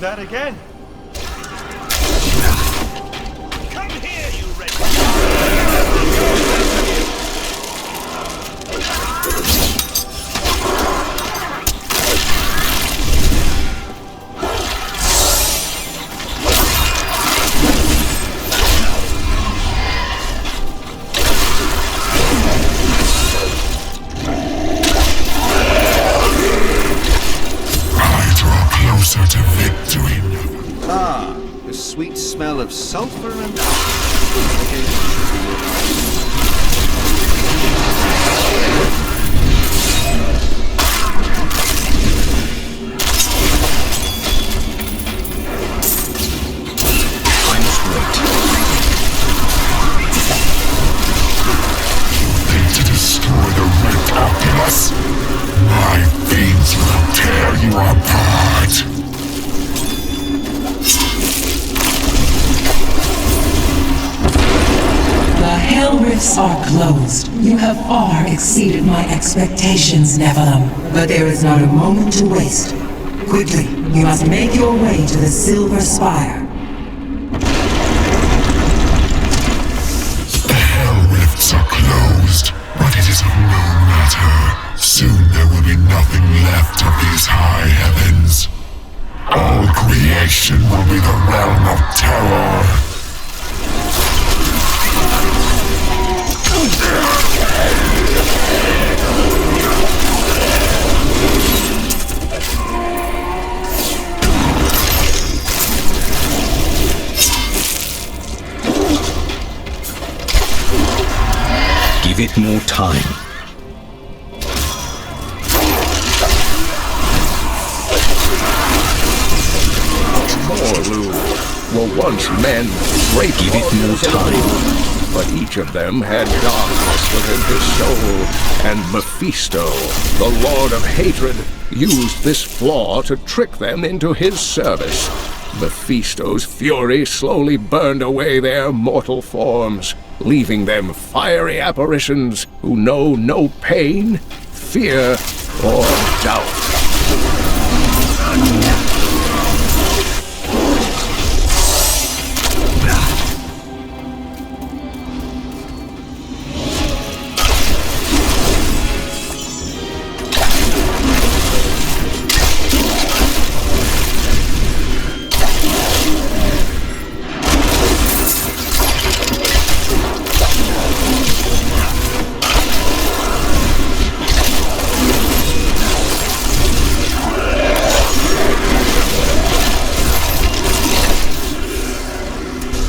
that again. Come here, you red. Closer to victory. Ah, the sweet smell of sulfur and I must wait. Think to destroy the red populace? My fiends will tear you apart. The Hell Rifts are closed. You have far exceeded my expectations, Nephilim. But there is not a moment to waste. Quickly, you must make your way to the Silver Spire. The Hell Rifts are closed, but it is of no matter. Soon there will be nothing left of these high heavens. All creation will be the realm of terror. Give it more time. Morlu were once men, great Give it more time. but each of them had darkness within his soul, and Mephisto, the Lord of Hatred, used this flaw to trick them into his service. Mephisto's fury slowly burned away their mortal forms, leaving them fiery apparitions who know no pain, fear, or doubt.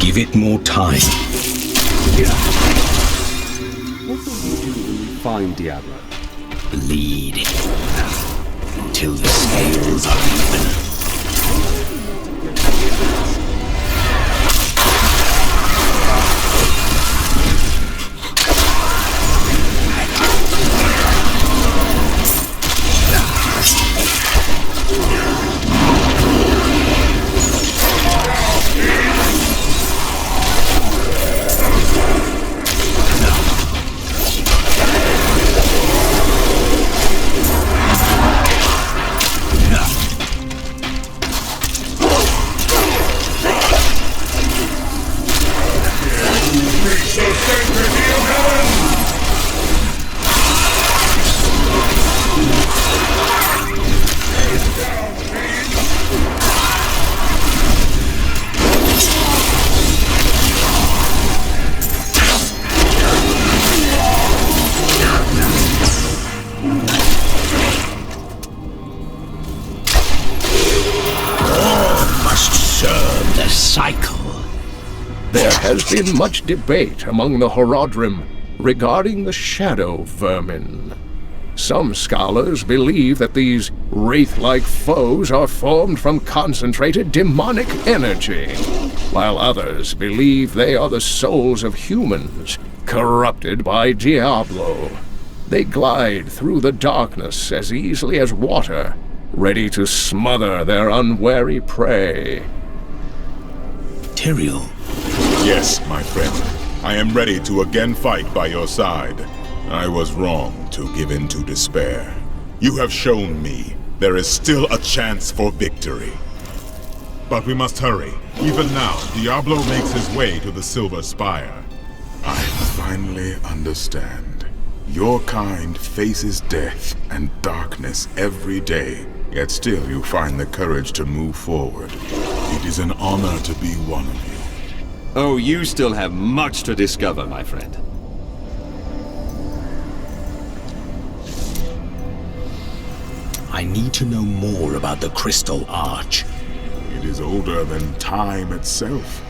Give it more time. what will you do when you find Diablo? Bleed. Until the scales are even. Cycle. There has been much debate among the Horodrim regarding the shadow vermin. Some scholars believe that these wraith-like foes are formed from concentrated demonic energy, while others believe they are the souls of humans, corrupted by Diablo. They glide through the darkness as easily as water, ready to smother their unwary prey. Tyrael. Yes, my friend. I am ready to again fight by your side. I was wrong to give in to despair. You have shown me there is still a chance for victory. But we must hurry. Even now, Diablo makes his way to the Silver Spire. I finally understand. Your kind faces death and darkness every day, yet still you find the courage to move forward. It is an honor to be one of you. Oh, you still have much to discover, my friend. I need to know more about the Crystal Arch. It is older than time itself,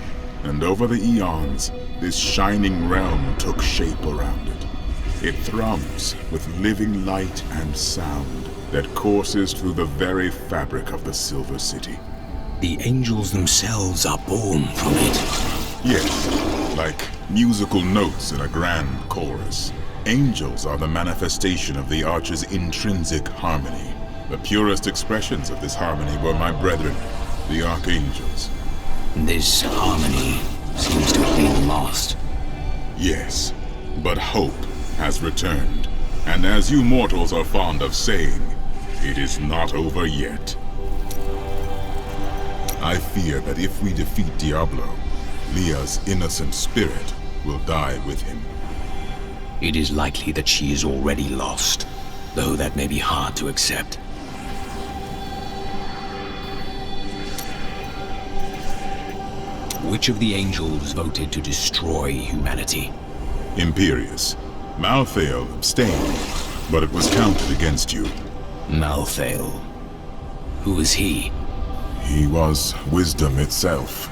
and over the eons, this shining realm took shape around it. It thrums with living light and sound that courses through the very fabric of the Silver City. The angels themselves are born from it. Yes, like musical notes in a grand chorus. Angels are the manifestation of the Arch's intrinsic harmony. The purest expressions of this harmony were my brethren, the Archangels. This harmony seems to have been lost. Yes, but hope has returned. And as you mortals are fond of saying, it is not over yet. I fear that if we defeat Diablo, Leah's innocent spirit will die with him. It is likely that she is already lost, though that may be hard to accept. Which of the angels voted to destroy humanity? Imperius. Malthael abstained, but it was counted against you. Malthael. Who is he? He was wisdom itself,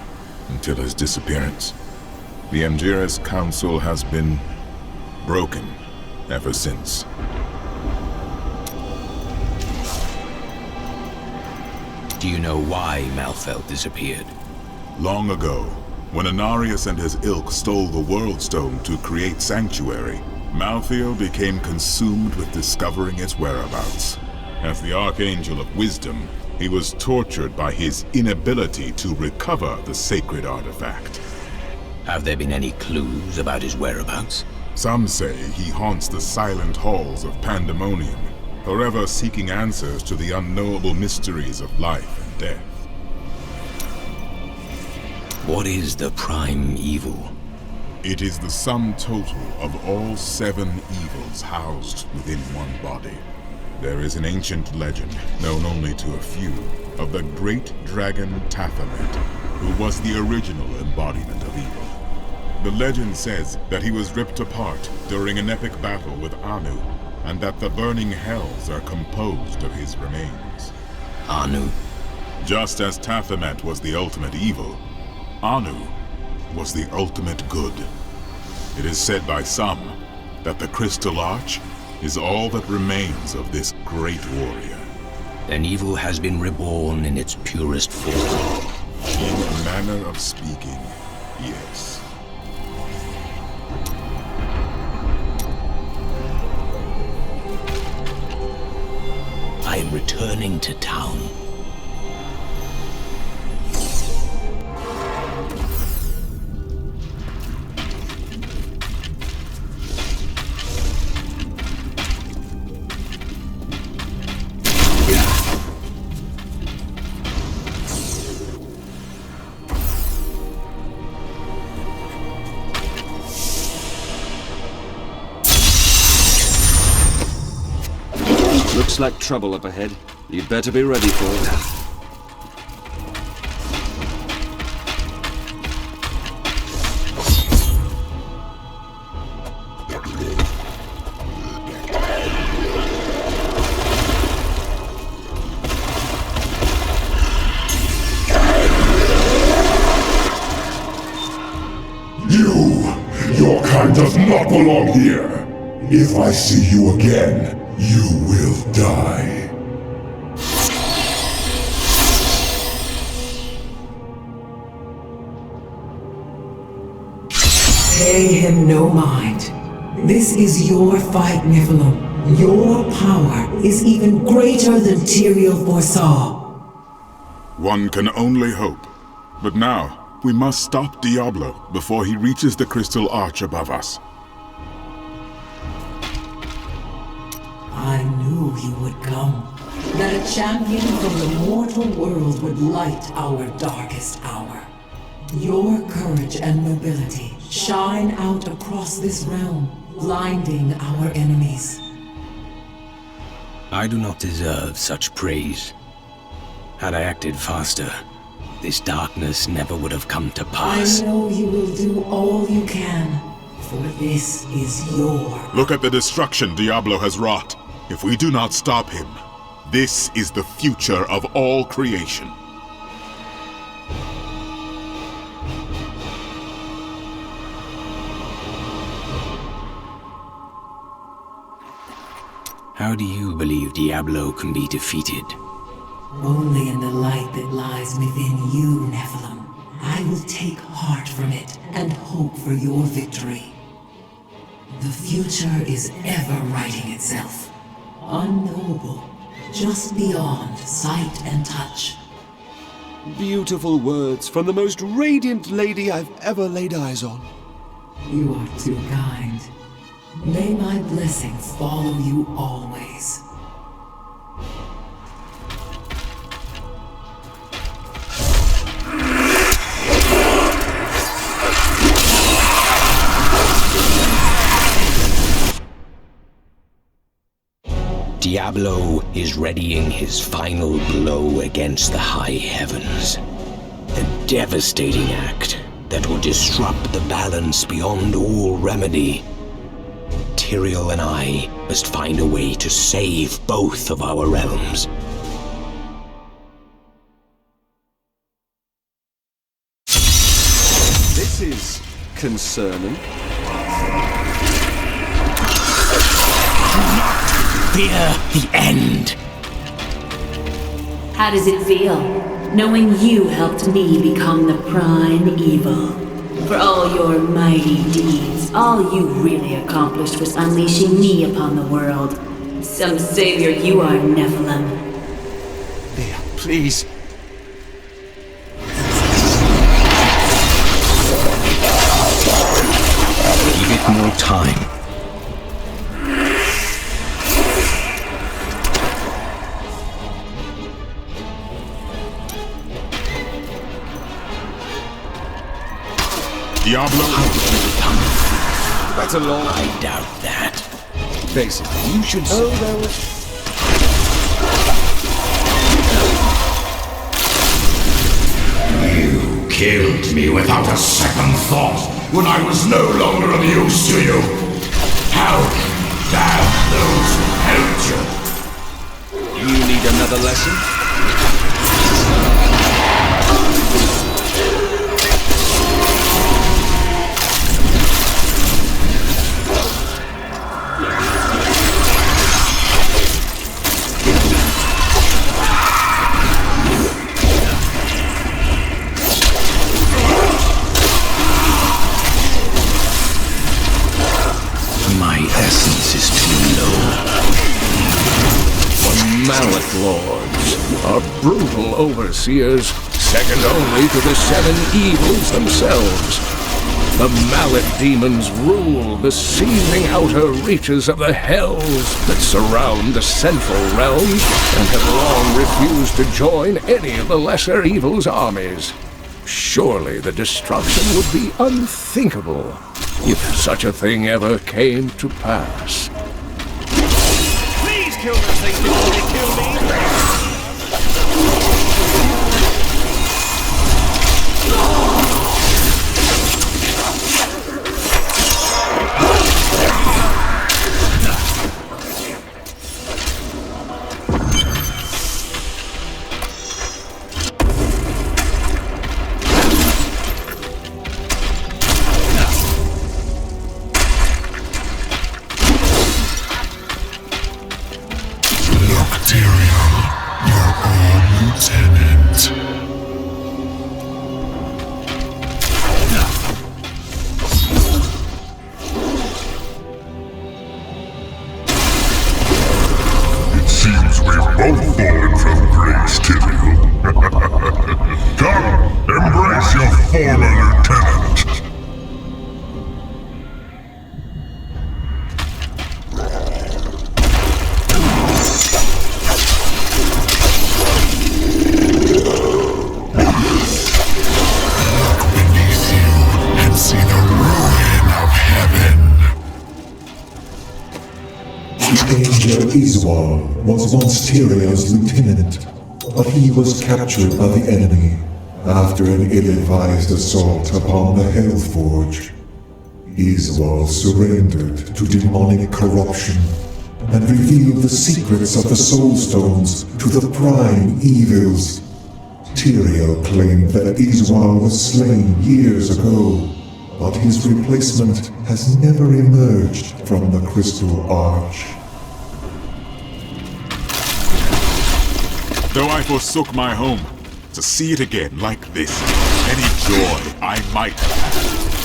until his disappearance. The Amgiris Council has been broken ever since. Do you know why Malthael disappeared? Long ago, when Anarius and his ilk stole the World Stone to create Sanctuary, Malthael became consumed with discovering its whereabouts. As the Archangel of Wisdom, he was tortured by his inability to recover the sacred artifact. Have there been any clues about his whereabouts? Some say he haunts the silent halls of Pandemonium, forever seeking answers to the unknowable mysteries of life and death. What is the prime evil? It is the sum total of all 7 evils housed within one body. There is an ancient legend, known only to a few, of the great dragon Taphamet, who was the original embodiment of evil. The legend says that he was ripped apart during an epic battle with Anu, and that the burning hells are composed of his remains. Anu? Just as Taphamet was the ultimate evil, Anu was the ultimate good. It is said by some that the Crystal Arch is all that remains of this great warrior. Then evil has been reborn in its purest form. In a manner of speaking, yes. I am returning to town. Looks like trouble up ahead. You'd better be ready for it. Your kind does not belong here. If I see you again, you will die. Pay him no mind. This is your fight, Nephilim. Your power is even greater than Tyrael foresaw. One can only hope. But now, we must stop Diablo before he reaches the Crystal Arch above us. I knew he would come. that a champion from the mortal world would light our darkest hour. Your courage and nobility shine out across this realm, blinding our enemies. I do not deserve such praise. Had I acted faster, this darkness never would have come to pass. I know you will do all you can, for this is your... Look at the destruction Diablo has wrought. If we do not stop him, this is the future of all creation. How do you believe Diablo can be defeated? Only in the light that lies within you, Nephilim. I will take heart from it and hope for your victory. The future is ever writing itself. Unknowable, just beyond sight and touch. Beautiful words from the most radiant lady I've ever laid eyes on. You are too kind. May my blessings follow you always. Diablo is readying his final blow against the high heavens. A devastating act that will disrupt the balance beyond all remedy. Tyrael and I must find a way to save both of our realms. This is concerning. Fear the end. How does it feel, knowing you helped me become the prime evil? For all your mighty deeds, all you really accomplished was unleashing me upon the world. Some savior you are, Nephilim. Leah, please. Give it more time. Diablo, That's a long... I doubt that. Basically, you should... Oh, there was... You killed me without a second thought when I was no longer of use to you. How damn those who helped you. You need another lesson? My essence is too low. Mallet Lords are brutal overseers, second only to the seven evils themselves. The Mallet Demons rule the seething outer reaches of the hells that surround the central realm and have long refused to join any of the lesser evils' armies. Surely the destruction would be unthinkable if such a thing ever came to pass. Please kill those things before they kill me! Seems we've both fallen from grace, Tyrael. Come, embrace your former lieutenant. Izzy was once Tyrion's lieutenant, but he was captured by the enemy after an ill-advised assault upon the Hellforge. Izzy surrendered to demonic corruption and revealed the secrets of the Soul Stones to the Prime Evils. Tyrion claimed that Izzy was slain years ago, but his replacement has never emerged from the Crystal Arch. Though I forsook my home, to see it again like this, any joy I might have had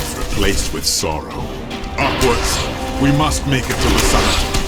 is replaced with sorrow. Upwards, we must make it to the summit.